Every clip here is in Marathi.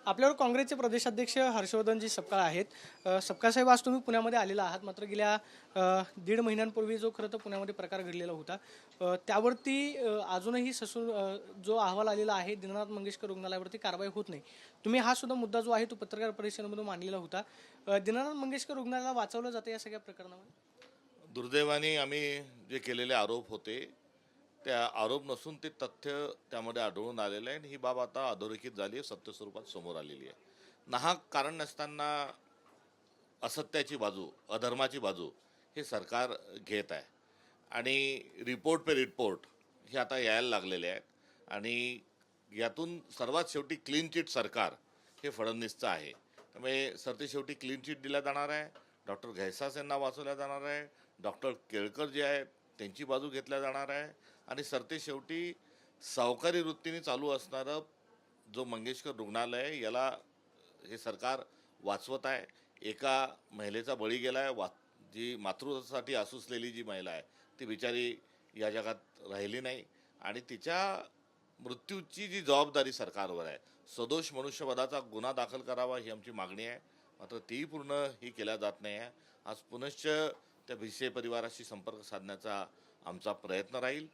आपल्यावर काँग्रेसचे प्रदेशाध्यक्ष हर्षवर्धनजी सपकाळ आहेत. सपकाळ साहेब, आज तुम्ही पुण्यामध्ये आलेला आहात. मात्र गेल्या 1.5 महिन्यांपूर्वी जो खरं तर पुण्यामध्ये प्रकार घडलेला होता, त्यावरती अजूनही जो अहवाल आलेला आहे, दीनानाथ मंगेशकर रुग्णालयावरती कारवाई होत नाही. तुम्ही हा सुद्धा मुद्दा जो आहे तो पत्रकार परिषदेमधून मांडलेला होता. दीनानाथ मंगेशकर रुग्णालयाला वाचवलं जातं या सगळ्या प्रकरणामध्ये? दुर्दैवाने आम्ही जे केलेले आरोप होते त्या आरोप नसून ते तथ्य त्यामध्ये आढळून आलेलं आहे आणि ही बाब आता अधोरेखित झाली आहे, सत्य स्वरूपात समोर आलेली आहे. नाहक कारण नसताना असत्याची बाजू, अधर्माची बाजू हे सरकार घेत आहे आणि रिपोर्ट पे रिपोर्ट हे आता यायला लागलेले आहेत आणि यातून सर्वात शेवटी क्लीन चिट सरकार हे फडणवीसचं आहे. त्यामुळे सरतेशेवटी क्लीन चिट दिला जाणार आहे. डॉक्टर घैसास यांना वाचवल्या जाणार आहे. डॉक्टर केळकर जे आहेत त्यांची बाजू घेतल्या जाणार आहे आणि सरतेशेवटी सावकारी वृत्तीने चालू असणारं जो मंगेशकर रुग्णालय आहे याला हे सरकार वाचवत आहे. एका महिलेचा बळी गेला आहे. जी मातृत्वासाठी आसुसलेली जी महिला आहे ती बिचारी या जगात राहिली नाही आणि तिच्या मृत्यूची जी जबाबदारी सरकारवर आहे. सदोष मनुष्यवधाचा गुन्हा दाखल करावा ही आमची मागणी आहे. मात्र तीही पूर्ण ही केल्या जात नाही आहे. आज पुनश्च त्या भिसे परिवाराशी संपर्क साधण्याचा आमचा प्रयत्न राहील.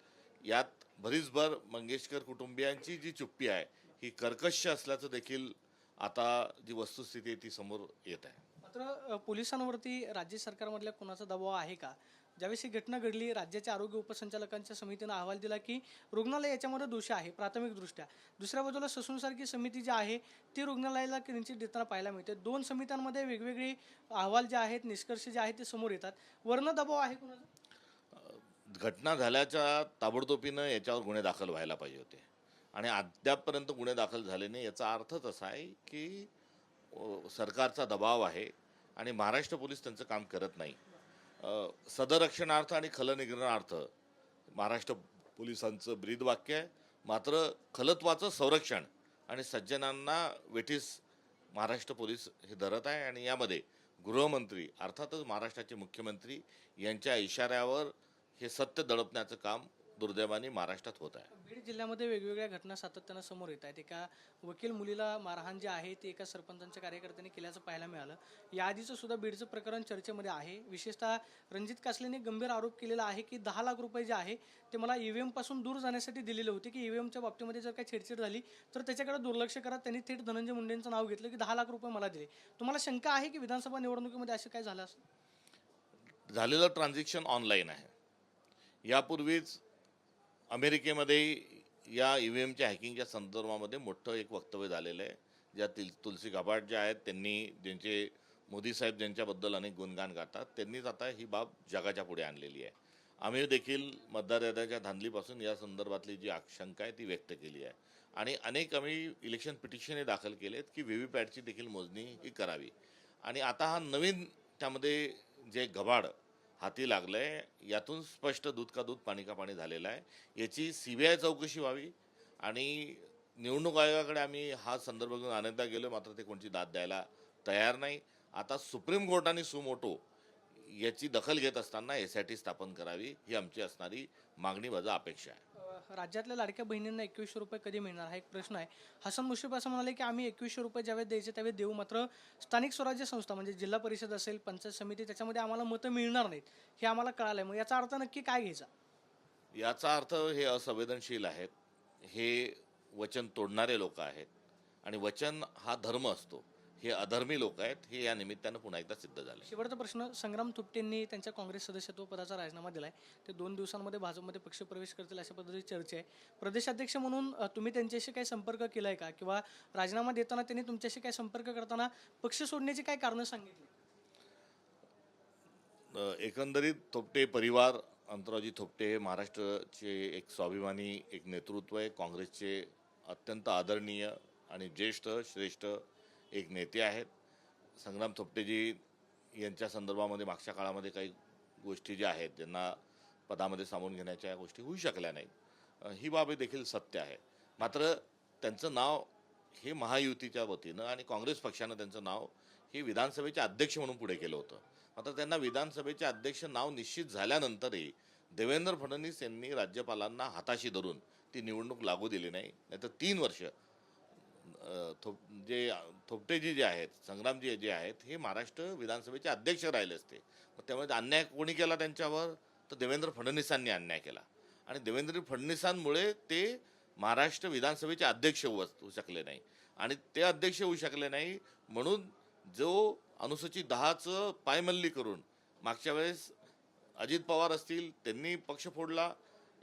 यात भरीसभर मंगेशकर कुटुंबियांची जी चुप्पी आहे ही कर्कश असल्याचं देखील आता जी वस्तुस्थिती आहे ती समोर येत आहे. मात्र पोलिसांवरती राज्य सरकारमधल्या कोणाचा दबाव आहे का? ज्यावेळेस ही घटना घडली, राज्याच्या आरोग्य उपसंचालकांच्या समितीनं अहवाल दिला की रुग्णालय याच्यामध्ये दोषी आहे प्राथमिकदृष्ट्या. दुसऱ्या बाजूला ससूनसारखी समिती जी आहे ती रुग्णालयाला क्लीन चिट देताना पाहायला मिळते. दोन समित्यांमध्ये वेगवेगळे अहवाल जे आहेत, निष्कर्ष जे आहेत ते समोर येतात. वर्ण दबाव आहे कोणाचा? घटना झाल्याच्या ताबडतोबीनं याच्यावर गुन्हे दाखल व्हायला पाहिजे होते आणि अद्यापपर्यंत गुन्हे दाखल झाले नाही. याचा अर्थच असा आहे की सरकारचा दबाव आहे आणि महाराष्ट्र पोलीस त्यांचं काम करत नाही. सदरक्षणार्थ आणि खलनिग्रहणार्थ महाराष्ट्र पोलिसांचं ब्रीदवाक्य आहे. मात्र खलत्वाचं संरक्षण आणि सज्जनांना वेठीस महाराष्ट्र पोलीस हे धरत आहे आणि यामध्ये गृहमंत्री अर्थातच महाराष्ट्राचे मुख्यमंत्री यांच्या इशाऱ्यावर हे सत्य दडपण्याचं काम दुर्दैवाने महाराष्ट्रात होत आहे. बीड जिल्ह्यामध्ये वेगवेगळ्या घटना सातत्यानं समोर येत आहेत. एका वकील मुलीला मारहाण जे आहे ते एका सरपंचांच्या कार्यकर्त्यांनी केल्याचं पाहायला मिळालं. याआधीचं सुद्धा बीडचं प्रकरण चर्चेमध्ये आहे. विशेषतः रणजित कासलेने गंभीर आरोप केलेला आहे की 10 लाख रुपये जे आहे ते मला ईव्हीएम पासून दूर जाण्यासाठी दिलेले होते, की ईव्हीएमच्या बाबतीमध्ये जर काही छेडछाड झाली तर त्याच्याकडे दुर्लक्ष करत त्यांनी थेट धनंजय मुंडेंचं नाव घेतलं की 10 लाख रुपये मला दिले. तुम्हाला शंका आहे की विधानसभा निवडणुकीमध्ये असं काय झालं असं? झालेलं ट्रान्झॅक्शन ऑनलाईन आहे. यापूर्वीच अमेरिकेमध्ये या ई व्ही एमच्या हॅकिंगच्या संदर्भामध्ये मोठं एक वक्तव्य झालेलं आहे. ज्या तुलसी गाभाट ज्या आहेत त्यांनी ज्यांचे मोदी साहेब ज्यांच्याबद्दल अनेक गुणगान गातात त्यांनीच आता ही बाब जगाच्या पुढे आणलेली आहे. आम्ही देखील मतदार याद्याच्या धांदलीपासून या संदर्भातली जी आशंका आहे ती व्यक्त केली आहे आणि अनेक आम्ही इलेक्शन पिटिशनही दाखल केलेत की व्ही व्ही पॅटची देखील मोजणी ही करावी. आणि आता हा नवीन त्यामध्ये जे घबाड हाती लागलं आहे यातून स्पष्ट दूध का दूध पाणी का पाणी झालेलं आहे. याची CBI चौकशी व्हावी आणि निवडणूक आयोगाकडे आम्ही हा संदर्भ घेऊन अनेकदा गेलो, मात्र ते कोणती दाद द्यायला तयार नाही. आता सुप्रीम कोर्टाने सुमोटो याची दखल घेत असताना SIT स्थापन करावी ही आमची असणारी मागणी वजा अपेक्षा आहे. राज्यातल्या लाडक्या बहिणींना 2100 रुपये कधी मिळणार हा एक प्रश्न आहे. हसन मुश्रीफ असं म्हणाले की आम्ही 2100 रुपये ज्यावेळेस द्यायचे त्यावेळेस देऊ, मात्र स्थानिक स्वराज्य संस्था म्हणजे जिल्हा परिषद असेल, पंचायत समिती, त्याच्यामध्ये आम्हाला मतं मिळणार नाहीत हे आम्हाला कळालं आहे. मग याचा अर्थ नक्की काय घ्यायचा? याचा अर्थ हे असंवेदनशील आहेत, हे वचन तोडणारे लोक आहेत आणि वचन हा धर्म असतो. हे अधर्मी लोक आहेत हे या निमित्तानं पुन्हा एकदा सिद्ध झाले. शेवटचा प्रश्न, संग्राम थोपटेंनी त्यांच्या काँग्रेस सदस्यत्व पदाचा राजीनामा दिलाय. ते 2 दिवसांमध्ये भाजपमध्ये पक्षप्रवेश करतील अशा पद्धतीची चर्चा आहे. प्रदेशाध्यक्ष म्हणून तुम्ही त्यांच्याशी काही संपर्क केलाय का, किंवा राजीनामा देताना त्यांनी तुमच्याशी काही संपर्क करताना पक्ष सोडण्याची काय कारणं सांगितली? एकंदरीत थोपटे परिवार, अंतरावजी थोपटे हे महाराष्ट्राचे एक स्वाभिमानी एक नेतृत्व आहे. काँग्रेसचे अत्यंत आदरणीय आणि ज्येष्ठ श्रेष्ठ एक नेते आहेत. संग्राम थोपटेजी यांच्या संदर्भामध्ये मागच्या काळामध्ये काही गोष्टी ज्या आहेत ज्यांना पदामध्ये सामावून घेण्याच्या गोष्टी होऊ शकल्या नाहीत, ही बाब देखील सत्य आहे. मात्र त्यांचं नाव हे महायुतीच्या वतीनं आणि काँग्रेस पक्षानं त्यांचं नाव हे विधानसभेचे अध्यक्ष म्हणून पुढे केलं होतं. मात्र त्यांना विधानसभेचे अध्यक्ष नाव निश्चित झाल्यानंतरही देवेंद्र फडणवीस यांनी राज्यपालांना हाताशी धरून ती निवडणूक लागू दिली नाही. नाहीतर 3 वर्ष थोपटेजी जे आहेत, संग्रामजी जे आहेत, हे महाराष्ट्र विधानसभेचे अध्यक्ष राहिले असते. मग त्यामुळे अन्याय कोणी केला त्यांच्यावर? तर देवेंद्र फडणवीसांनी अन्याय केला. आणि देवेंद्र फडणवीसांमुळे ते महाराष्ट्र विधानसभेचे अध्यक्ष होऊ शकले नाही. आणि ते अध्यक्ष होऊ शकले नाही म्हणून जो अनुसूचित 10चं पायमल्ली करून मागच्या वेळेस अजित पवार असतील त्यांनी पक्ष फोडला,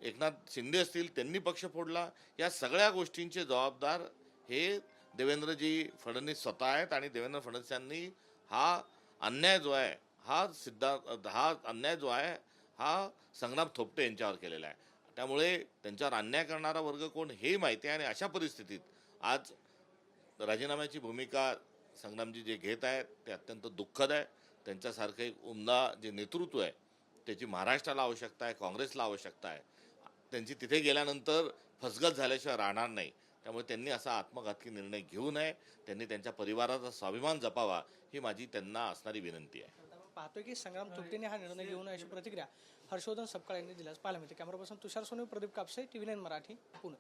एकनाथ शिंदे असतील त्यांनी पक्ष फोडला. या सगळ्या गोष्टींचे जबाबदार हे देवेंद्रजी फडणवीस स्वतः आहेत. आणि देवेंद्र फडणवीसांनी हा अन्याय जो आहे हा संग्राम थोपटे यांच्यावर केलेला आहे. त्यामुळे त्यांच्यावर अन्याय करणारा वर्ग कोण हेही माहिती आहे. आणि अशा परिस्थितीत आज राजीनाम्याची भूमिका संग्रामजी जे घेत आहेत ते अत्यंत दुःखद आहे. त्यांच्यासारखं एक उमदा जे नेतृत्व आहे त्याची महाराष्ट्राला आवश्यकता आहे, काँग्रेसला आवश्यकता आहे. त्यांची तिथे गेल्यानंतर फसगत झाल्याशिवाय राहणार नाही. त्यामुळे त्यांनी असा आत्मघातकी निर्णय घेऊ नये. त्यांनी त्यांच्या परिवाराचा स्वाभिमान जपावा ही माझी त्यांना असणारी विनंती आहे. आपण पाहतोय की संग्राम थोपटेने हा निर्णय घेऊ नये अशी प्रतिक्रिया हर्षवर्धन सपकाळ यांनी दिल्यास पाहायला मिळते. कॅमेरा पर्सन तुषार सोनू, प्रदीप कापसे, TV9 मराठी, पुणे.